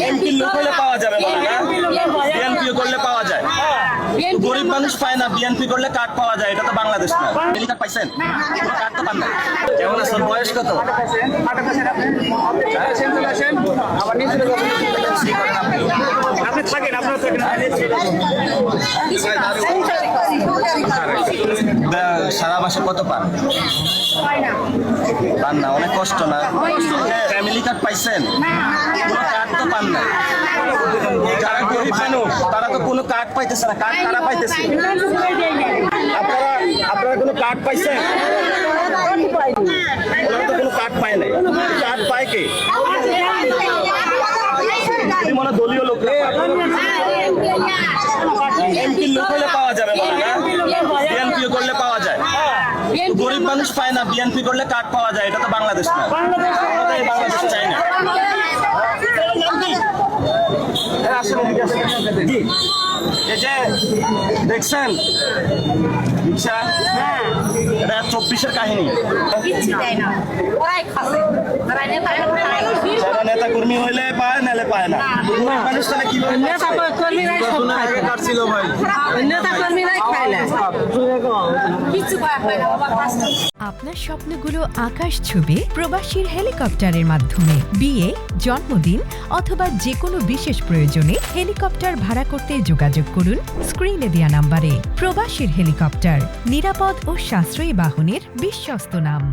MP লোক হলে পাওয়া যাবে না, বিএনপি করলে পাওয়া যায়। গরিব মানুষ পায় না, বিএনপি করলে কার্ড পাওয়া যায়। এটা তো বাংলাদেশ না। ফ্যামিলি কার্ড পাইছেন? কার্ড তো পান না। কেমন আছেন? বয়স কত? আপনি থাকেন, আপনারা থাকেন। সারা মাসে কত পান? পান না, অনেক কষ্ট না? ফ্যামিলি কার্ড পাইছেন? কোনো কার্ড তো পান না। যারা গরিব মানুষ তারা তো কোনো কার্ড পাইতেছে না। কার্ড কারা পাইতেছে? আপনারা কোনো কার্ড পাইছেন? ওরা তো কোনো কার্ড পায় নাই। কার্ড পায় কে? মনে দলীয় লোকরা এমপি লোক হলে পাওয়া যাবে না, বিএনপি করলে পাওয়া যায়। গরিব মানুষ পায় না, বিএনপি করলে কার্ড পাওয়া যায়। এটা তো বাংলাদেশ না। বাংলাদেশ চাই না। এই যে দেখছেন রিক্সা, এটা 24-এর কাহিনী। যারা নেতা কর্মী হইলে পায়, নাহলে পায় না। মানুষ তাহলে কি কাটছিল ভাই? আপনার স্বপ্নগুলো আকাশ ছুবে প্রবাসীর হেলিকপ্টারের মাধ্যমে। বিয়ে, জন্মদিন অথবা যে কোনো বিশেষ প্রয়োজনে হেলিকপ্টার ভাড়া করতে যোগাযোগ করুন স্ক্রিনে দেয়া নাম্বারে। প্রবাসীর হেলিকপ্টার, নিরাপদ ও সাশ্রয়ী বাহনের বিশ্বস্ত নাম।